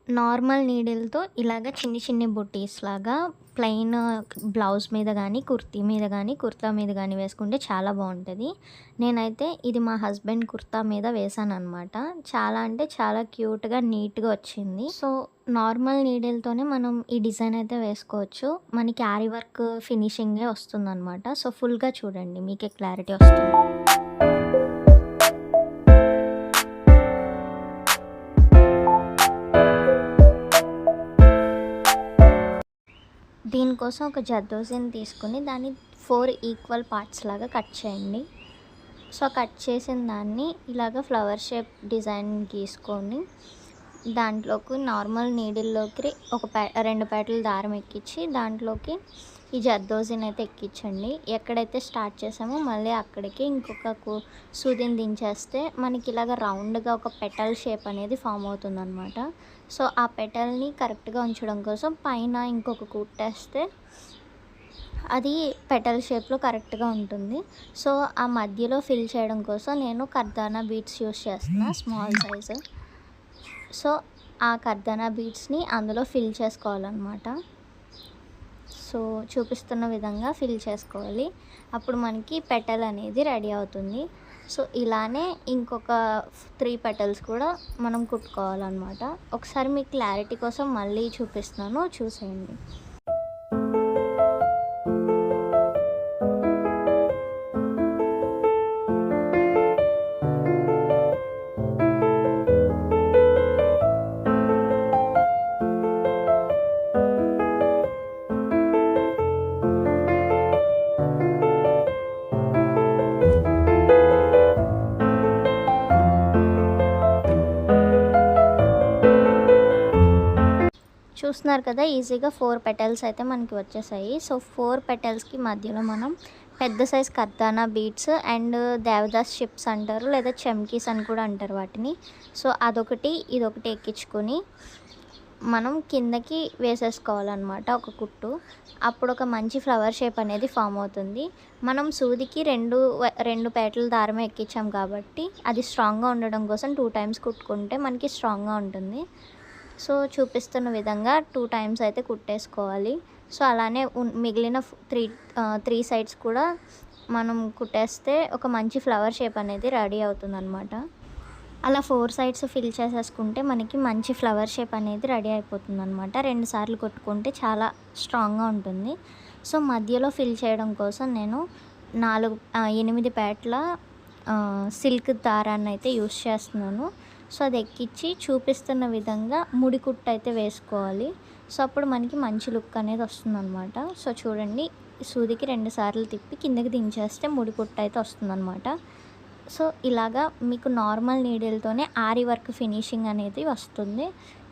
Normal నీడిల్‌తో ఇలాగ చిన్ని చిన్ని బుట్టీస్‌లాగా ప్లెయిన్ బ్లౌజ్ మీద గానీ, కుర్తీ మీద గానీ, కుర్తా మీద గానీ వేసుకుంటే చాలా బావుంటది. నేనైతే ఇది మా హస్బెండ్ కుర్తా మీద వేశాననమాట. చాలా అంటే చాలా క్యూట్‌గా, నీట్‌గా వచ్చింది. సో, నార్మల్ నీడిల్‌తోనే మనం ఈ డిజైన్ అయితే వేసుకోవచ్చు. మనకి ఆరి వర్క్ ఫినిషింగే వస్తుందనమాట. సో, ఫుల్‌గా చూడండి మీకే క్లారిటీ వస్తుంది. దీనికోసం ఒక జర్దోసిని తీసుకొని దాన్ని 4 ఈక్వల్ పార్ట్స్ లాగా కట్ చేయండి. సో, కట్ చేసిన దాన్ని ఇలాగ ఫ్లవర్ షేప్ డిజైన్ గీసుకొని దాంట్లోకి నార్మల్ నీడిల్లోకి ఒక 2 పేటలు దారం ఎక్కించి దాంట్లోకి ఈ జర్దోసిని అయితే ఎక్కించండి. ఎక్కడైతే స్టార్ట్ చేసామో మళ్ళీ అక్కడికి ఇంకొక సూదిని దించేస్తే మనకి ఇలాగ రౌండ్గా ఒక పెటల్ షేప్ అనేది ఫామ్ అవుతుందన్నమాట. సో, ఆ పెటల్ని కరెక్ట్గా ఉంచడం కోసం పైన ఇంకొక కుట్టేస్తే అది పెటల్ షేప్‌లో కరెక్ట్‌గా ఉంటుంది. సో, ఆ మధ్యలో ఫిల్ చేయడం కోసం నేను కర్దానా బీడ్స్ యూజ్ చేస్తున్నా స్మాల్ సైజు. సో, ఆ కర్దానా బీడ్స్‌ని అందులో ఫిల్ చేసుకోవాలన్నమాట. సో, చూపిస్తున్న విధంగా ఫిల్ చేసుకోవాలి. అప్పుడు మనకి పెటల్ అనేది రెడీ అవుతుంది. సో, ఇలానే ఇంకొక 3 పెటల్స్ కూడా మనం కుట్టుకోవాలన్నమాట. ఒకసారి మీకు క్లారిటీ కోసం మళ్ళీ చూపిస్తున్నాను, చూసేయండి. చూస్తున్నారు కదా, ఈజీగా 4 పెటల్స్ అయితే మనకి వచ్చేసాయి. సో, 4 పెటల్స్‌కి మధ్యలో మనం పెద్ద size kardana beads and Devdas chips అంటారు, లేదా చమ్కీస్ అని కూడా అంటారు వాటిని. సో, అదొకటి, ఇదొకటి ఎక్కించుకొని మనం కిందకి వేసేసుకోవాలన్నమాట ఒక కుట్టు. అప్పుడు ఒక మంచి ఫ్లవర్ షేప్ అనేది ఫామ్ అవుతుంది. మనం సూదికి 2 పేటల దారం ఎక్కించాం కాబట్టి అది స్ట్రాంగ్‌గా ఉండడం కోసం 2 టైమ్స్ కుట్టుకుంటే మనకి స్ట్రాంగ్‌గా ఉంటుంది. సో, చూపిస్తున్న విధంగా 2 టైమ్స్ అయితే కుట్టేసుకోవాలి. సో, అలానే మిగిలిన 3 సైడ్స్ కూడా మనం కుట్టేస్తే ఒక మంచి ఫ్లవర్ షేప్ అనేది రెడీ అవుతుందనమాట. అలా 4 సైడ్స్ ఫిల్ చేసేసుకుంటే మనకి మంచి ఫ్లవర్ షేప్ అనేది రెడీ అయిపోతుందనమాట. 2 సార్లు కొట్టుకుంటే చాలా స్ట్రాంగ్‌గా ఉంటుంది. సో, మధ్యలో ఫిల్ చేయడం కోసం నేను 8 పేటల సిల్క్ దారాన్ని అయితే యూజ్ చేస్తున్నాను. సో, అది ఎక్కించి చూపిస్తున్న విధంగా ముడి కుట్టు అయితే వేసుకోవాలి. సో, అప్పుడు మనకి మంచి లుక్ అనేది వస్తుందనమాట. సో, చూడండి, సూదికి 2 సార్లు తిప్పి కిందకి దించేస్తే ముడి కుట్టు అయితే వస్తుందనమాట. సో, ఇలాగా మీకు నార్మల్ నీడిల్‌తోనే ఆరి వర్క్ ఫినిషింగ్ అనేది వస్తుంది.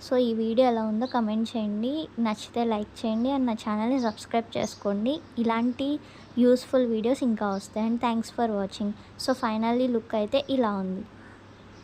సో, ఈ వీడియో ఎలా ఉందో కమెంట్ చేయండి. నచ్చితే లైక్ చేయండి అండ్ నా ఛానల్‌ని సబ్స్క్రైబ్ చేసుకోండి. ఇలాంటి యూస్‌ఫుల్ వీడియోస్ ఇంకా వస్తాయి. And thanks for watching. So, finally look అయితే ఇలా ఉంది.